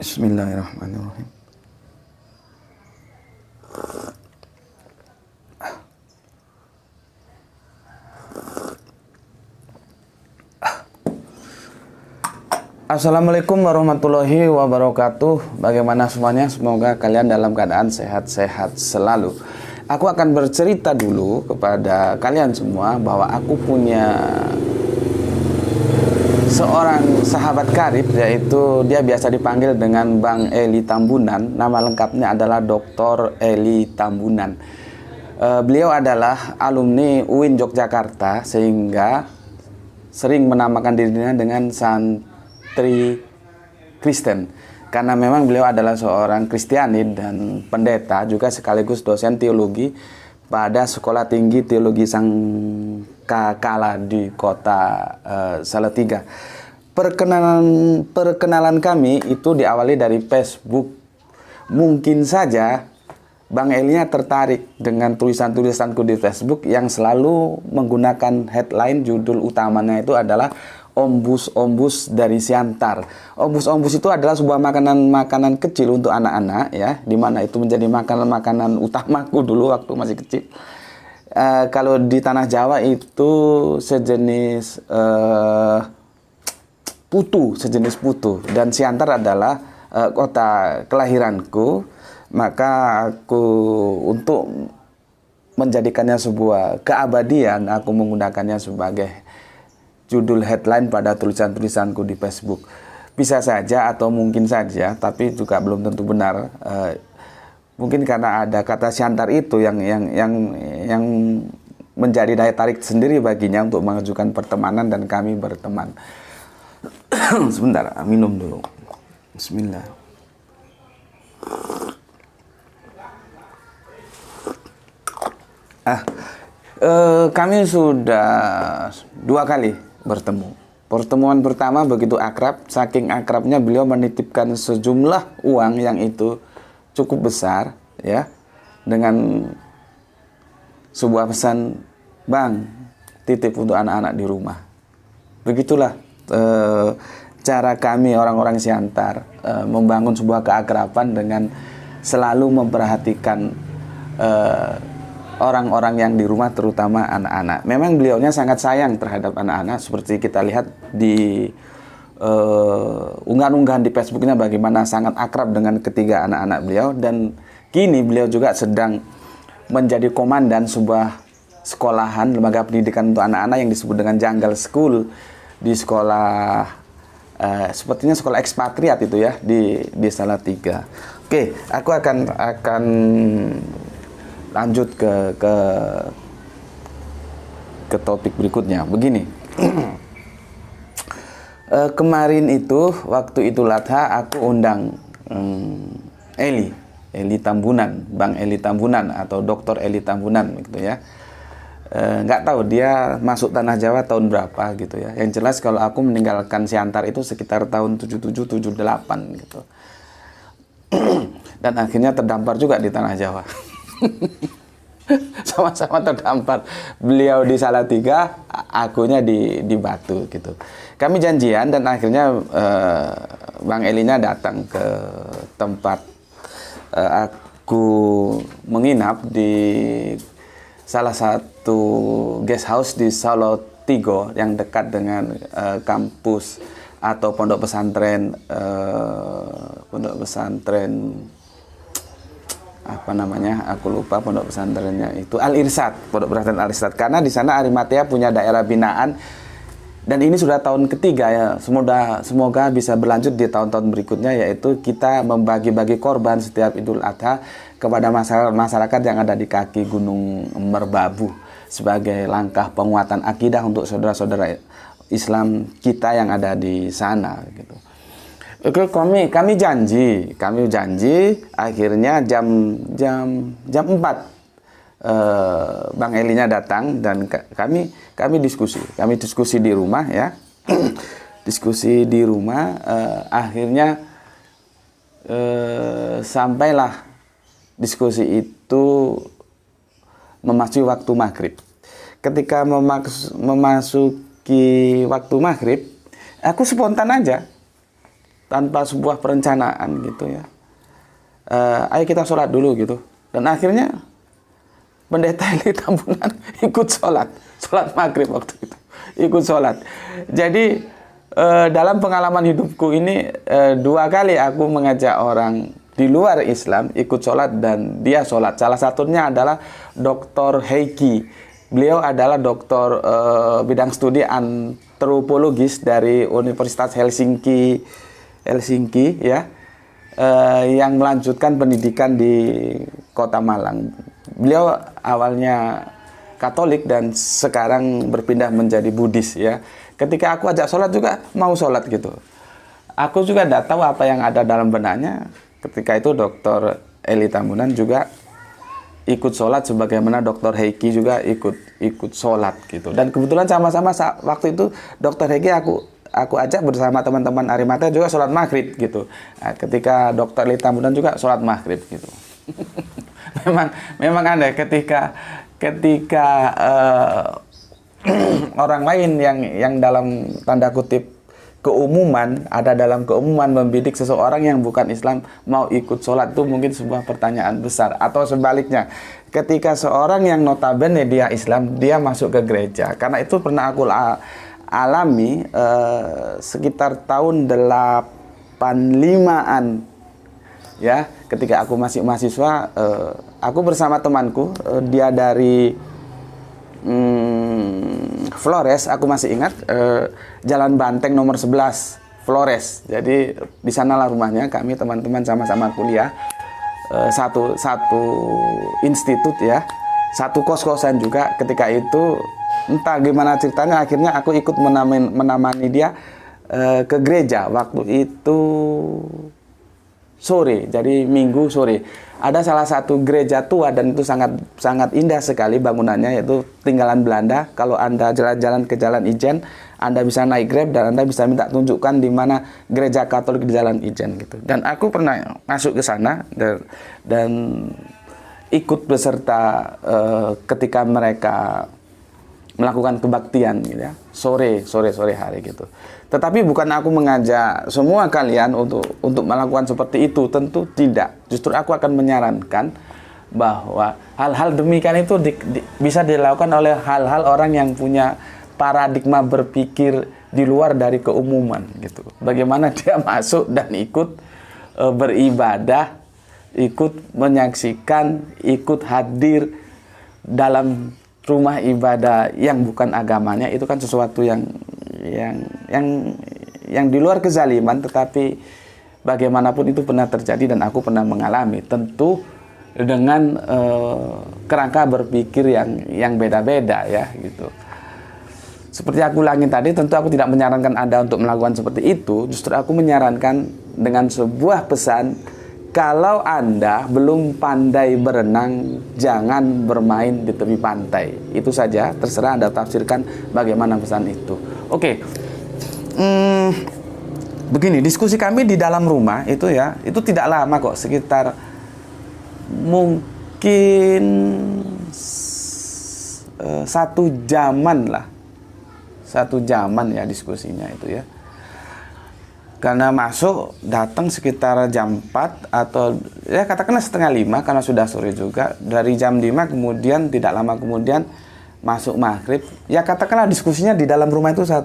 Bismillahirrahmanirrahim. Assalamualaikum warahmatullahi wabarakatuh. Bagaimana semuanya? Semoga kalian dalam keadaan sehat-sehat selalu. Aku akan bercerita dulu kepada kalian semua bahwa aku punya seorang sahabat karib, yaitu dia biasa dipanggil dengan Bang Eli Tambunan. Nama lengkapnya adalah Dr. Eli Tambunan. Beliau adalah alumni UIN Yogyakarta, sehingga sering menamakan dirinya dengan santri Kristen. Karena memang beliau adalah seorang Kristiani dan pendeta, juga sekaligus dosen teologi pada Sekolah Tinggi Teologi Sangkakala di kota Salatiga. Perkenalan kami itu diawali dari Facebook. Mungkin saja Bang Elinya tertarik dengan tulisan-tulisanku di Facebook yang selalu menggunakan headline, judul utamanya itu adalah ombus-ombus dari Siantar. Ombus-ombus itu adalah sebuah makanan kecil untuk anak-anak, ya, dimana itu menjadi makanan utamaku dulu waktu masih kecil. Kalau di tanah Jawa itu sejenis sejenis putu, dan Siantar adalah kota kelahiranku. Maka aku, untuk menjadikannya sebuah keabadian, aku menggunakannya sebagai judul headline pada tulisan-tulisanku di Facebook. Bisa saja atau mungkin saja, tapi juga belum tentu benar. Mungkin karena ada kata Siantar itu yang menjadi daya tarik sendiri baginya untuk mengajukan pertemanan, dan kami berteman. Sebentar, minum dulu. Bismillah. Kami sudah 2 kali bertemu. Pertemuan pertama begitu akrab, saking akrabnya beliau menitipkan sejumlah uang yang itu cukup besar, ya, dengan sebuah pesan, "Bang, titip untuk anak-anak di rumah." Begitulah cara kami orang-orang Siantar membangun sebuah keakraban dengan selalu memperhatikan orang-orang yang di rumah, terutama anak-anak. Memang beliaunya sangat sayang terhadap anak-anak, seperti kita lihat di unggahan-unggahan di Facebooknya bagaimana sangat akrab dengan ketiga anak-anak beliau. Dan kini beliau juga sedang menjadi komandan sebuah sekolahan, lembaga pendidikan untuk anak-anak yang disebut dengan Jungle School di sekolah, sepertinya sekolah ekspatriat itu, ya, di Salatiga. Oke, aku akan lanjut ke topik berikutnya. Begini. Kemarin itu waktu Idul Adha aku undang Eli Tambunan, Bang Eli Tambunan atau Dr. Eli Tambunan gitu, ya. Nggak tahu dia masuk tanah Jawa tahun berapa gitu, ya. Yang jelas kalau aku meninggalkan Siantar itu sekitar tahun 77-78 gitu. Dan akhirnya terdampar juga di tanah Jawa. Sama-sama terdampar, beliau di Salatiga, akunya di Batu gitu. Kami janjian, dan akhirnya Bang Elinya datang ke tempat aku menginap di salah satu guest house di Salatiga yang dekat dengan kampus atau pondok pesantren apa namanya, aku lupa pondok pesantrennya itu, Al-Irsyad, pondok pesantren Al-Irsyad, karena di sana Arimatea punya daerah binaan, dan ini sudah tahun ketiga, ya. Semoga bisa berlanjut di tahun-tahun berikutnya, yaitu kita membagi-bagi korban setiap Idul Adha kepada masyarakat yang ada di kaki Gunung Merbabu, sebagai langkah penguatan akidah untuk saudara-saudara Islam kita yang ada di sana gitu. Oke, kami janji akhirnya jam 4 Bang Elinya datang dan kami diskusi di rumah ya. Diskusi di rumah, akhirnya sampailah diskusi itu memasuki waktu maghrib. Ketika memasuki waktu maghrib, aku spontan aja, tanpa sebuah perencanaan gitu ya. Ayo kita sholat dulu gitu. Dan akhirnya Pendeta Eli Tambunan ikut sholat maghrib waktu itu, ikut sholat. Jadi dalam pengalaman hidupku ini 2 kali aku mengajak orang di luar Islam ikut sholat dan dia sholat. Salah satunya adalah Dr. Heiki. Beliau adalah doktor bidang studi antropologis dari Universitas Helsinki ya, yang melanjutkan pendidikan di Kota Malang. Beliau awalnya Katolik dan sekarang berpindah menjadi Buddhis ya. Ketika aku ajak sholat juga mau sholat gitu. Aku juga tidak tahu apa yang ada dalam benaknya. Ketika itu Dr. Eli Tambunan juga ikut sholat, sebagaimana Dr. Heiki juga ikut sholat gitu. Dan kebetulan sama-sama waktu itu Dr. Heiki aku ajak bersama teman-teman Arimata juga sholat maghrib gitu. Nah, ketika Dr. Eli Tambunan juga sholat maghrib gitu. memang aneh ketika orang lain yang dalam tanda kutip ada dalam keumuman membidik seseorang yang bukan Islam mau ikut sholat, itu mungkin sebuah pertanyaan besar. Atau sebaliknya, ketika seorang yang notabene dia Islam, dia masuk ke gereja. Karena itu pernah aku alami sekitar tahun 85-an ya, ketika aku masih mahasiswa. Aku bersama temanku, dia dari Flores, aku masih ingat, Jalan Banteng nomor 11 Flores. Jadi di sanalah rumahnya, kami teman-teman sama-sama kuliah, satu institut ya, satu kos-kosan juga. Ketika itu entah gimana ceritanya, akhirnya aku ikut menemani dia ke gereja. Waktu itu sore, jadi Minggu sore. Ada salah satu gereja tua dan itu sangat indah sekali bangunannya, yaitu tinggalan Belanda. Kalau Anda jalan-jalan ke Jalan Ijen, Anda bisa naik Grab dan Anda bisa minta tunjukkan di mana gereja Katolik di Jalan Ijen gitu. Dan aku pernah masuk ke sana dan ikut beserta ketika mereka melakukan kebaktian gitu ya, sore hari gitu. Tetapi bukan aku mengajak semua kalian untuk melakukan seperti itu, tentu tidak. Justru aku akan menyarankan bahwa hal-hal demikian itu bisa dilakukan oleh hal-hal orang yang punya paradigma berpikir di luar dari keumuman gitu. Bagaimana dia masuk dan ikut beribadah, ikut menyaksikan, ikut hadir dalam rumah ibadah yang bukan agamanya, itu kan sesuatu yang di luar kezaliman, tetapi bagaimanapun itu pernah terjadi dan aku pernah mengalami, tentu dengan kerangka berpikir yang beda-beda ya gitu. Seperti aku ulangi tadi, tentu aku tidak menyarankan Anda untuk melakukan seperti itu. Justru aku menyarankan dengan sebuah pesan, kalau Anda belum pandai berenang, jangan bermain di tepi pantai. Itu saja, terserah Anda tafsirkan bagaimana pesan itu. Oke. Begini, diskusi kami di dalam rumah itu ya, itu tidak lama kok, sekitar mungkin 1 jaman lah. 1 jaman ya diskusinya itu ya. Karena masuk, datang sekitar jam 4 atau ya katakanlah setengah 5 karena sudah sore juga. Dari jam 5 kemudian tidak lama kemudian masuk maghrib. Ya katakanlah diskusinya di dalam rumah itu 1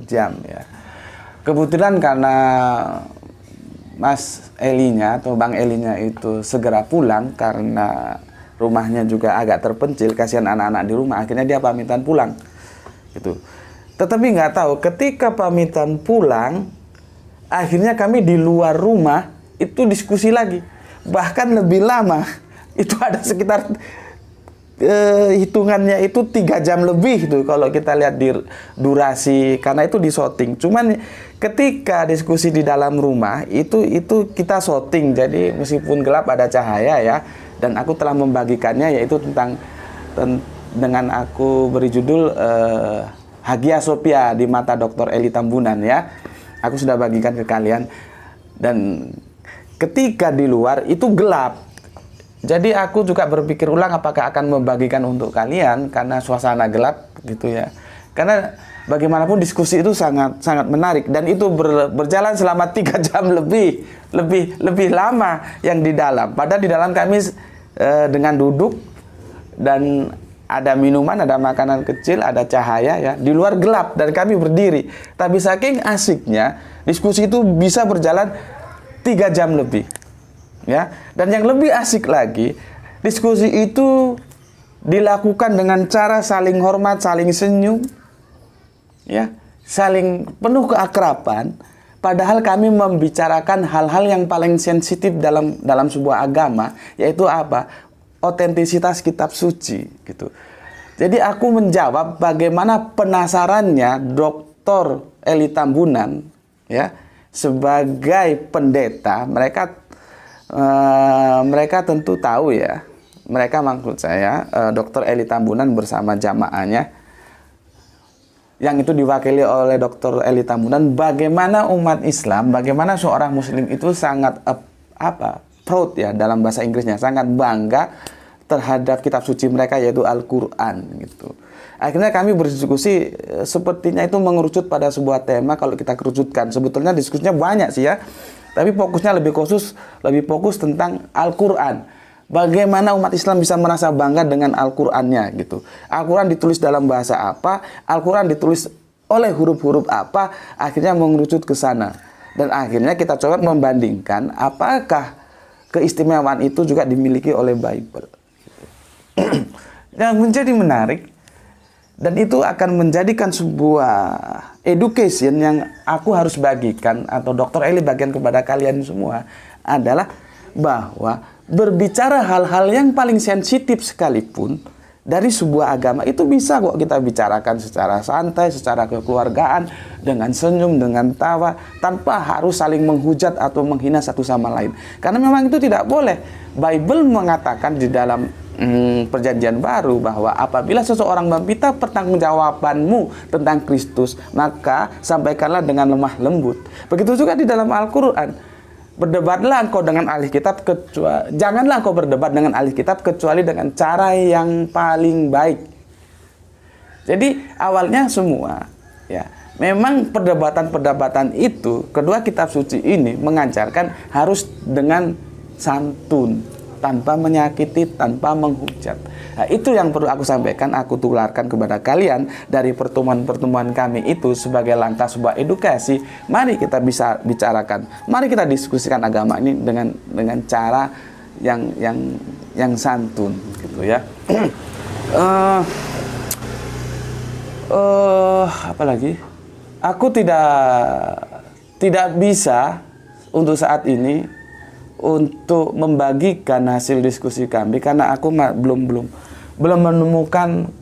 jam ya. Kebetulan karena Mas Elinya atau Bang Elinya itu segera pulang karena rumahnya juga agak terpencil, kasihan anak-anak di rumah, akhirnya dia pamitan pulang gitu. Tetapi nggak tahu ketika pamitan pulang, akhirnya kami di luar rumah itu diskusi lagi, bahkan lebih lama. Itu ada sekitar hitungannya itu 3 jam lebih tuh kalau kita lihat di durasi, karena itu di shooting. Cuman ketika diskusi di dalam rumah itu kita shooting, jadi meskipun gelap ada cahaya ya. Dan aku telah membagikannya, yaitu tentang dengan aku beri judul Hagia Sophia di mata Dr. Eli Tambunan ya. Aku sudah bagikan ke kalian. Dan ketika di luar itu gelap. Jadi aku juga berpikir ulang apakah akan membagikan untuk kalian karena suasana gelap gitu ya. Karena bagaimanapun diskusi itu sangat menarik, dan itu berjalan selama 3 jam lebih lama yang di dalam. Padahal di dalam kami dengan duduk dan ada minuman, ada makanan kecil, ada cahaya ya. Di luar gelap dan kami berdiri. Tapi saking asiknya diskusi itu bisa berjalan 3 jam lebih. Ya, dan yang lebih asik lagi, diskusi itu dilakukan dengan cara saling hormat, saling senyum, ya, saling penuh keakraban. Padahal kami membicarakan hal-hal yang paling sensitif dalam sebuah agama, yaitu apa? Otentisitas kitab suci, gitu. Jadi aku menjawab bagaimana penasarannya Dr. Eli Tambunan, ya, sebagai pendeta. Mereka tentu tahu ya, mereka maksud saya Dr. Eli Tambunan bersama jamaahnya yang itu diwakili oleh Dr. Eli Tambunan, bagaimana umat Islam, bagaimana seorang muslim itu sangat proud ya, dalam bahasa Inggrisnya sangat bangga terhadap kitab suci mereka, yaitu Al-Qur'an gitu. Akhirnya kami berdiskusi, sepertinya itu mengerucut pada sebuah tema. Kalau kita kerucutkan, sebetulnya diskusinya banyak sih ya, tapi fokusnya lebih fokus tentang Al-Qur'an. Bagaimana umat Islam bisa merasa bangga dengan Al-Qur'annya gitu. Al-Qur'an ditulis dalam bahasa apa, Al-Qur'an ditulis oleh huruf-huruf apa, akhirnya mengerucut ke sana. Dan akhirnya kita coba membandingkan apakah keistimewaan itu juga dimiliki oleh Bible. Yang menjadi menarik, dan itu akan menjadikan sebuah education yang aku harus bagikan, atau Dr. Eli bagian kepada kalian semua, adalah bahwa berbicara hal-hal yang paling sensitif sekalipun dari sebuah agama itu bisa kok kita bicarakan secara santai, secara kekeluargaan, dengan senyum, dengan tawa, tanpa harus saling menghujat atau menghina satu sama lain. Karena memang itu tidak boleh. Bible mengatakan di dalam Perjanjian Baru bahwa apabila seseorang meminta pertanggungjawabanmu tentang Kristus, maka sampaikanlah dengan lemah lembut. Begitu juga di dalam Al-Qur'an. Berdebatlah engkau dengan ahli kitab, janganlah engkau berdebat dengan ahli kitab kecuali dengan cara yang paling baik. Jadi awalnya semua ya, memang perdebatan itu, kedua kitab suci ini mengajarkan harus dengan santun, tanpa menyakiti, tanpa menghujat. Nah, itu yang perlu aku sampaikan, aku tularkan kepada kalian dari pertemuan-pertemuan kami itu sebagai langkah sebuah edukasi. Mari kita bisa bicarakan, mari kita diskusikan agama ini dengan cara yang santun, gitu ya. Apalagi? Aku tidak bisa untuk saat ini untuk membagikan hasil diskusi kami, karena aku belum menemukan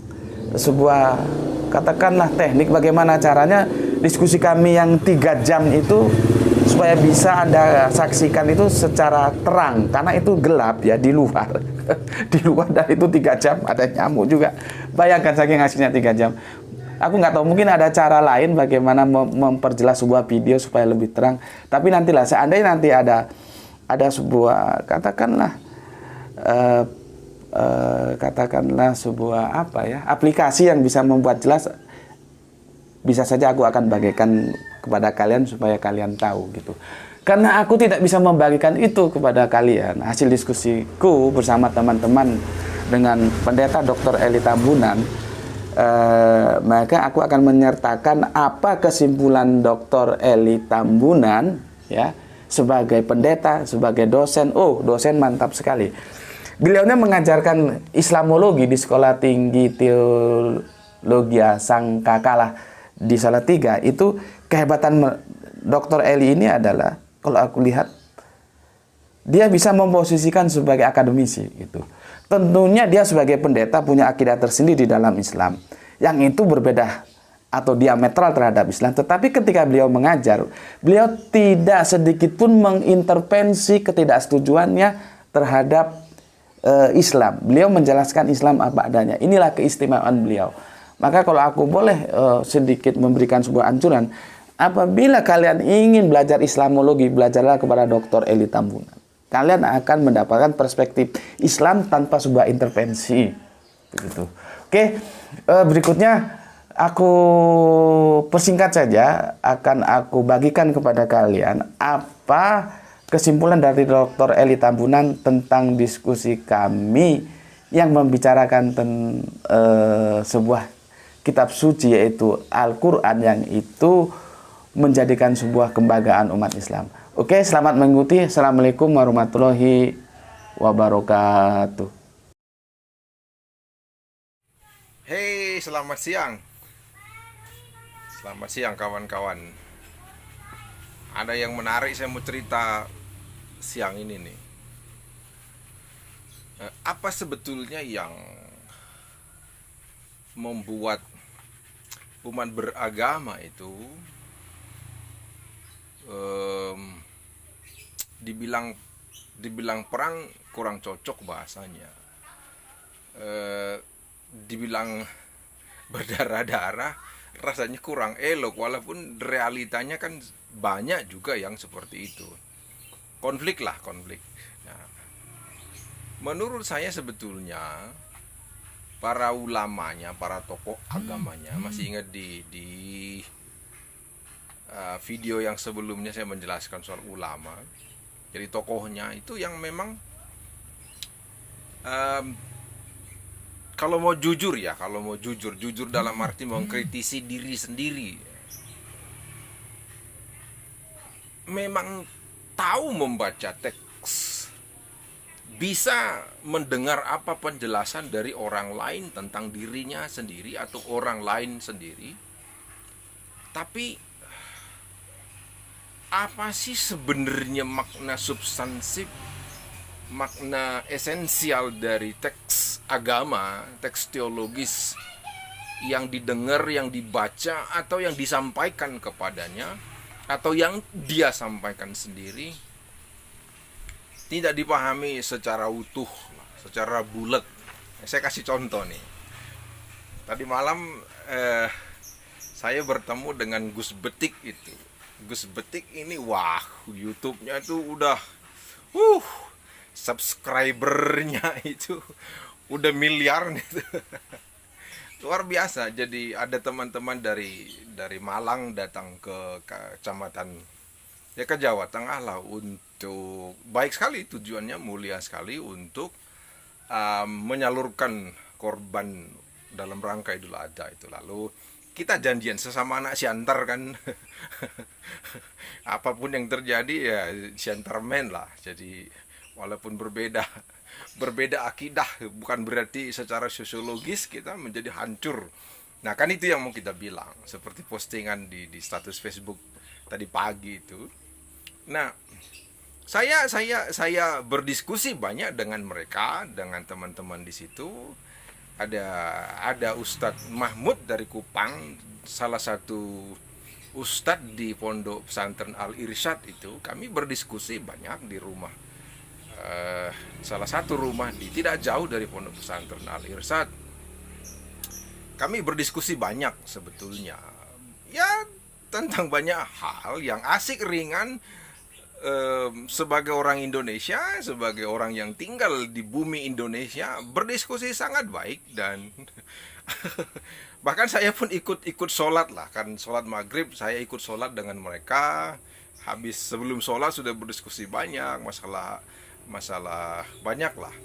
sebuah, katakanlah, teknik bagaimana caranya diskusi kami yang 3 jam itu supaya bisa Anda saksikan itu secara terang, karena itu gelap ya di luar. Di luar, dan itu 3 jam, ada nyamuk juga. Bayangkan saking hasilnya 3 jam. Aku nggak tahu, mungkin ada cara lain bagaimana memperjelas sebuah video supaya lebih terang. Tapi nantilah, seandainya nanti ada sebuah, katakanlah sebuah aplikasi yang bisa membuat jelas, bisa saja aku akan bagikan kepada kalian supaya kalian tahu gitu. Karena aku tidak bisa membagikan itu kepada kalian, hasil diskusiku bersama teman-teman dengan pendeta Dr. Eli Tambunan, maka aku akan menyertakan apa kesimpulan Dr. Eli Tambunan ya, sebagai pendeta, sebagai dosen. Dosen mantap sekali. Beliaunya mengajarkan Islamologi di Sekolah Tinggi Teologia Sangkakala di Salatiga. Itu kehebatan Dr. Eli ini adalah, kalau aku lihat, dia bisa memposisikan sebagai akademisi gitu. Tentunya dia sebagai pendeta punya akidah tersendiri di dalam Islam yang itu berbeda atau diametral terhadap Islam. Tetapi ketika beliau mengajar, beliau tidak sedikit pun mengintervensi ketidaksetujuannya terhadap Islam. Beliau menjelaskan Islam apa adanya. Inilah keistimewaan beliau. Maka kalau aku boleh sedikit memberikan sebuah anjuran, apabila kalian ingin belajar Islamologi, belajarlah kepada Dr. Eli Tambunan. Kalian akan mendapatkan perspektif Islam tanpa sebuah intervensi. Begitu. Oke, berikutnya aku persingkat saja, akan aku bagikan kepada kalian apa kesimpulan dari Dr. Eli Tambunan tentang diskusi kami yang membicarakan sebuah kitab suci, yaitu Al-Quran, yang itu menjadikan sebuah kebanggaan umat Islam. Oke, selamat mengikuti. Assalamualaikum warahmatullahi wabarakatuh. Hey, selamat siang. Selamat siang kawan-kawan. Ada yang menarik saya mau cerita siang ini nih. Apa sebetulnya yang membuat umat beragama itu dibilang perang kurang cocok bahasanya, dibilang berdarah-darah rasanya kurang elok, walaupun realitanya kan banyak juga yang seperti itu. Konflik. Nah, menurut saya sebetulnya para ulamanya, para tokoh agamanya, masih ingat di video yang sebelumnya saya menjelaskan soal ulama. Jadi tokohnya itu yang memang kalau mau jujur dalam arti mengkritisi diri sendiri, memang tahu membaca teks, bisa mendengar apa penjelasan dari orang lain tentang dirinya sendiri atau orang lain sendiri, tapi apa sih sebenarnya makna substansif, makna esensial dari teks agama, teks teologis yang didengar, yang dibaca, atau yang disampaikan kepadanya, atau yang dia sampaikan sendiri, tidak dipahami secara utuh, secara bulat. Saya kasih contoh nih. Tadi malam saya bertemu dengan Gus Betik itu. Gus Betik ini, wah, YouTube-nya itu udah subscribernya itu udah miliar gitu. Luar biasa. Jadi ada teman-teman dari Malang datang ke kecamatan, ya ke Jawa Tengah lah, untuk baik sekali, tujuannya mulia sekali, untuk menyalurkan korban dalam rangka Idul Adha itu. Lalu kita janjian sesama anak siantar kan. Apapun yang terjadi ya siantarmen lah. Jadi walaupun berbeda akidah, bukan berarti secara sosiologis kita menjadi hancur. Nah, kan itu yang mau kita bilang, seperti postingan di status Facebook tadi pagi itu. Nah, saya berdiskusi banyak dengan mereka, dengan teman-teman di situ. Ada Ustadz Mahmud dari Kupang, salah satu ustadz di Pondok Pesantren Al-Irsyad itu. Kami berdiskusi banyak di rumah, salah satu rumah tidak jauh dari Pondok Pesantren Al-Irsyad. Kami berdiskusi banyak sebetulnya, ya, tentang banyak hal yang asik, ringan. Sebagai orang Indonesia, sebagai orang yang tinggal di bumi Indonesia, berdiskusi sangat baik. Dan bahkan saya pun ikut sholat lah, kan sholat maghrib saya ikut sholat dengan mereka. Habis sebelum sholat sudah berdiskusi banyak masalah banyak lah.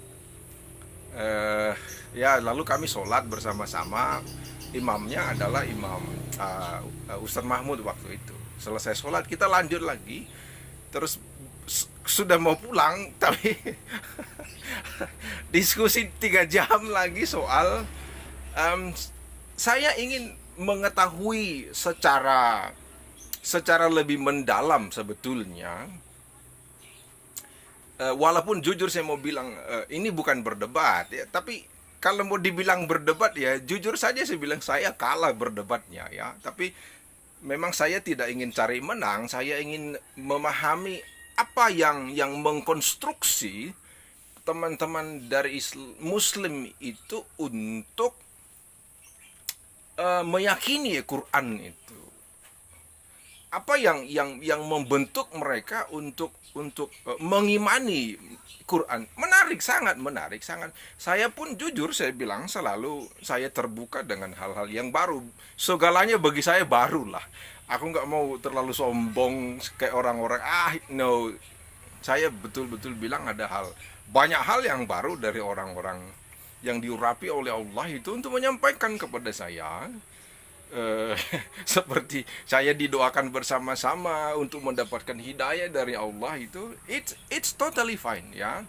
Ya, lalu kami sholat bersama-sama. Imamnya adalah Imam Ustadz Mahmud waktu itu. Selesai sholat kita lanjut lagi. Terus sudah mau pulang, tapi diskusi 3 jam lagi soal saya ingin mengetahui secara lebih mendalam sebetulnya walaupun jujur saya mau bilang ini bukan berdebat ya, tapi kalau mau dibilang berdebat ya jujur saja saya bilang saya kalah berdebatnya ya. Tapi memang saya tidak ingin cari menang, saya ingin memahami apa yang mengkonstruksi teman-teman dari Muslim itu untuk meyakini Quran itu. Apa yang membentuk mereka untuk mengimani Quran. Menarik, sangat menarik, sangat. Saya pun jujur saya bilang selalu saya terbuka dengan hal-hal yang baru. Segalanya bagi saya baru lah. Aku nggak mau terlalu sombong kayak orang-orang. No. Saya betul-betul bilang ada banyak hal yang baru dari orang-orang yang diurapi oleh Allah itu untuk menyampaikan kepada saya. Seperti saya didoakan bersama-sama untuk mendapatkan hidayah dari Allah itu, it's totally fine ya.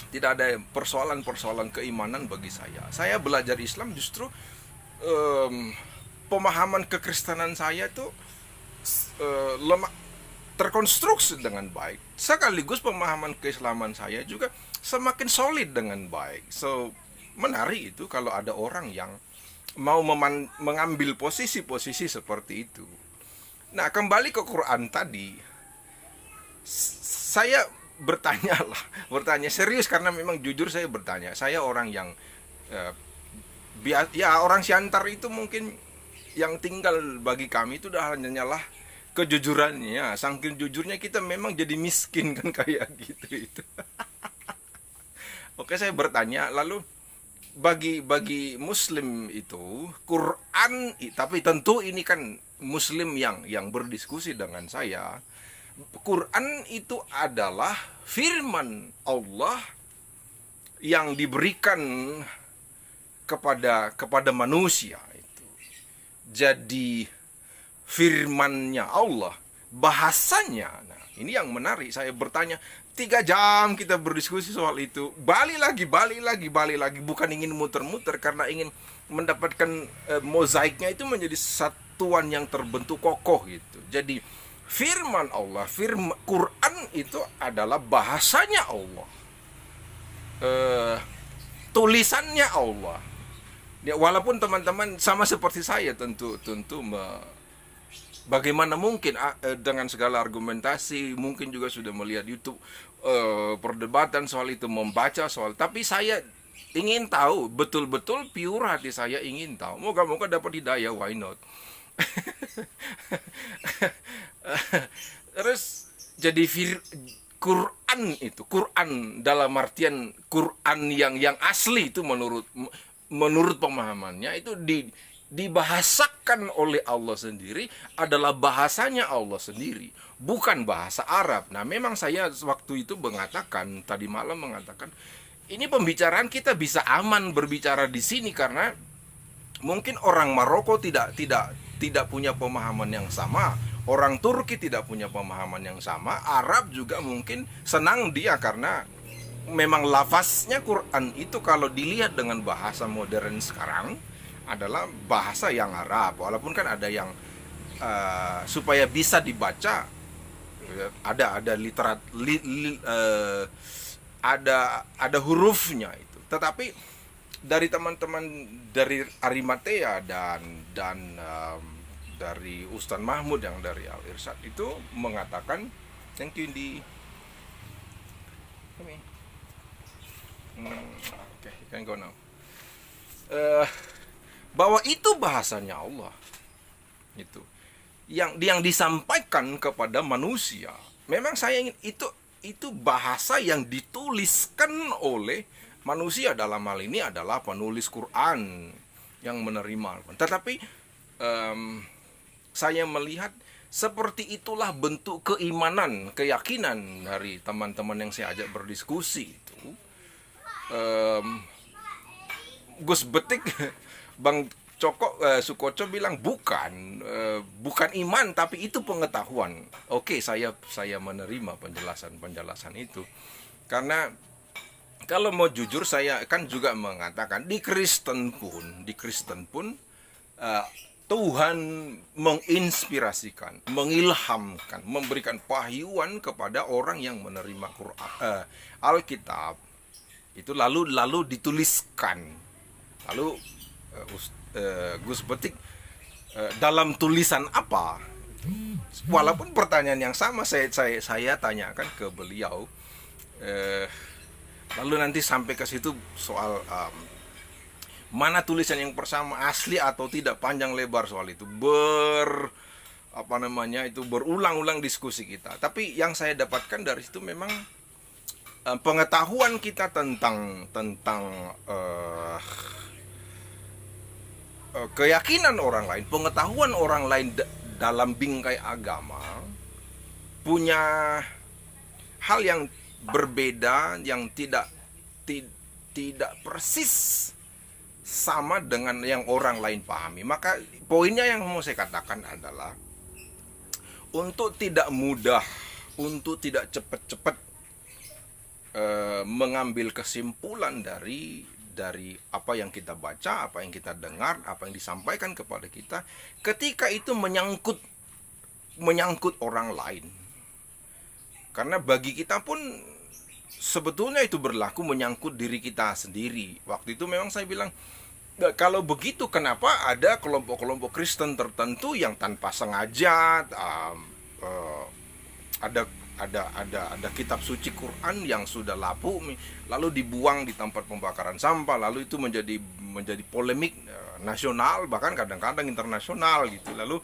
Tidak ada persoalan-persoalan keimanan bagi saya. Saya belajar Islam justru pemahaman kekristenan saya itu lemah, terkonstruksi dengan baik. Sekaligus pemahaman keislaman saya juga semakin solid dengan baik. So menarik itu kalau ada orang yang mau mengambil posisi-posisi seperti itu. Nah, kembali ke Quran tadi, saya bertanya serius karena memang jujur saya bertanya. Saya orang yang orang Siantar itu mungkin yang tinggal bagi kami itu udah hanyalah kejujurannya. Saking jujurnya kita memang jadi miskin kan kayak gitu itu. Oke, saya bertanya lalu bagi Muslim itu Quran, tapi tentu ini kan Muslim yang berdiskusi dengan saya. Quran itu adalah firman Allah yang diberikan kepada manusia itu. Jadi firmannya Allah, bahasanya. Nah, ini yang menarik. Saya bertanya 3 jam kita berdiskusi soal itu. Balik lagi. Bukan ingin muter-muter karena ingin mendapatkan mozaiknya itu menjadi satuan yang terbentuk kokoh gitu. Jadi firman Allah, Quran itu adalah bahasanya Allah. Tulisannya Allah. Ya, walaupun teman-teman sama seperti saya tentu bagaimana mungkin dengan segala argumentasi, mungkin juga sudah melihat YouTube perdebatan soal itu, membaca soal, tapi saya ingin tahu betul-betul pure hati saya ingin tahu. Moga-moga dapat hidayah, why not? Terus jadi Quran dalam artian Quran yang asli itu menurut pemahamannya itu dibahasakan oleh Allah sendiri, adalah bahasanya Allah sendiri, bukan bahasa Arab. Nah, memang saya waktu itu tadi malam mengatakan, ini pembicaraan kita bisa aman berbicara di sini karena mungkin orang Maroko tidak punya pemahaman yang sama, orang Turki tidak punya pemahaman yang sama, Arab juga mungkin senang dia karena memang lafaznya Quran itu kalau dilihat dengan bahasa modern sekarang adalah bahasa yang Arab, walaupun kan ada yang supaya bisa dibaca ada ada hurufnya itu. Tetapi dari teman-teman dari Arimatea dan dari Ustaz Mahmud yang dari Al Irsyad itu mengatakan, thank you di okay, you can go now. Bahwa itu bahasanya Allah, itu yang disampaikan kepada manusia. Memang saya ingin itu bahasa yang dituliskan oleh manusia, dalam hal ini adalah penulis Quran yang menerima. Tetapi saya melihat seperti itulah bentuk keimanan, keyakinan dari teman-teman yang saya ajak berdiskusi itu. Gus Betik, Bang Sukoco bilang bukan iman, tapi itu pengetahuan. Oke, saya menerima penjelasan itu. Karena kalau mau jujur, saya kan juga mengatakan di Kristen pun Tuhan menginspirasikan, mengilhamkan, memberikan pahyuan kepada orang yang menerima Alkitab itu lalu dituliskan. Lalu Gus Betik dalam tulisan apa? Walaupun pertanyaan yang sama saya tanyakan ke beliau, lalu nanti sampai ke situ soal mana tulisan yang bersama, asli atau tidak, panjang lebar soal itu, berulang-ulang diskusi kita. Tapi yang saya dapatkan dari situ memang pengetahuan kita tentang keyakinan orang lain, pengetahuan orang lain dalam bingkai agama punya hal yang berbeda, yang tidak persis sama dengan yang orang lain pahami. Maka poinnya yang mau saya katakan adalah untuk tidak mudah, untuk tidak cepat-cepat mengambil kesimpulan dari apa yang kita baca, apa yang kita dengar, apa yang disampaikan kepada kita, ketika itu menyangkut orang lain. Karena bagi kita pun sebetulnya itu berlaku menyangkut diri kita sendiri. Waktu itu memang saya bilang, kalau begitu kenapa ada kelompok-kelompok Kristen tertentu yang tanpa sengaja ada kitab suci Quran yang sudah lapuk lalu dibuang di tempat pembakaran sampah, lalu itu menjadi polemik nasional, bahkan kadang-kadang internasional gitu. Lalu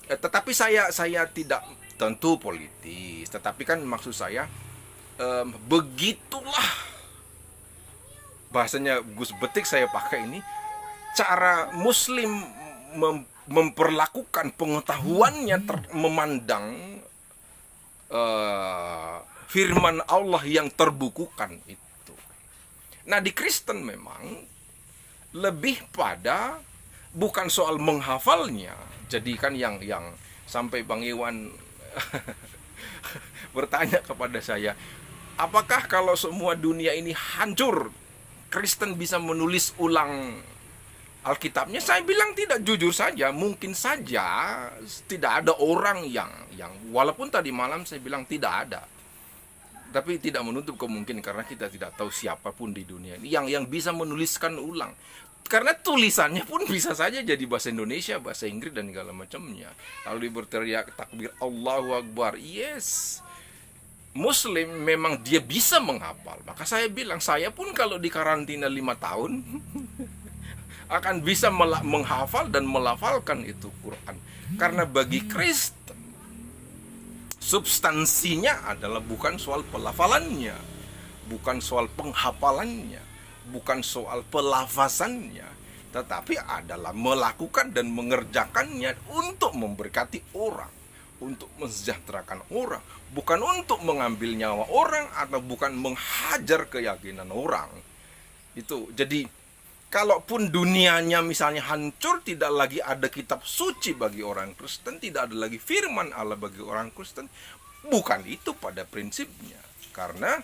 tetapi saya tidak tentu politis, tetapi kan maksud saya begitulah bahasanya Gus Betik saya pakai ini, cara Muslim memperlakukan pengetahuannya memandang firman Allah yang terbukukan itu. Nah, di Kristen memang lebih pada bukan soal menghafalnya. Jadi kan yang sampai Bang Iwan bertanya kepada saya, apakah kalau semua dunia ini hancur, Kristen bisa menulis ulang Alkitabnya? Saya bilang tidak, jujur saja, mungkin saja tidak ada orang yang walaupun tadi malam saya bilang tidak ada, tapi tidak menutup kemungkinan, karena kita tidak tahu siapapun di dunia ini yang bisa menuliskan ulang. Karena tulisannya pun bisa saja jadi bahasa Indonesia, bahasa Inggris dan segala macamnya. Lalu berteriak takbir Allahu Akbar. Yes, Muslim memang dia bisa menghafal. Maka saya bilang, saya pun kalau di karantina 5 tahun akan bisa menghafal dan melafalkan itu Quran. Karena bagi Kristen substansinya adalah bukan soal pelafalannya, bukan soal penghafalannya, bukan soal pelafasannya, tetapi adalah melakukan dan mengerjakannya untuk memberkati orang, untuk mensejahterakan orang, bukan untuk mengambil nyawa orang atau bukan menghajar keyakinan orang. Itu jadi, kalaupun dunianya misalnya hancur, tidak lagi ada kitab suci bagi orang Kristen, tidak ada lagi firman Allah bagi orang Kristen, bukan itu pada prinsipnya. Karena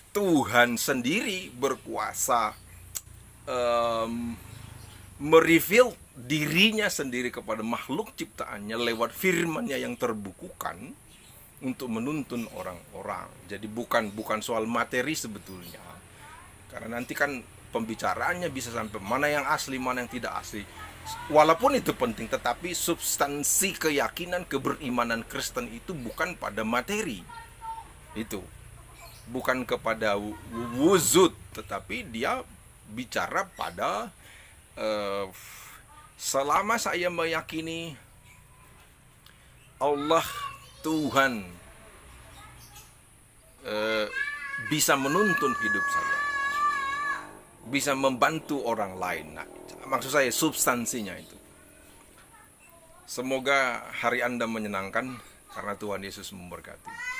Tuhan sendiri berkuasa mereveal dirinya sendiri kepada makhluk ciptaannya lewat firman-Nya yang terbukukan untuk menuntun orang-orang. Jadi bukan soal materi sebetulnya. Karena nanti kan pembicaraannya bisa sampai mana yang asli, mana yang tidak asli. Walaupun itu penting, tetapi substansi keyakinan keberimanan Kristen itu bukan pada materi. Itu bukan kepada wujud, tetapi dia bicara pada selama saya meyakini Allah Tuhan bisa menuntun hidup saya, bisa membantu orang lain. Nah, maksud saya substansinya itu. Semoga hari Anda menyenangkan, karena Tuhan Yesus memberkati.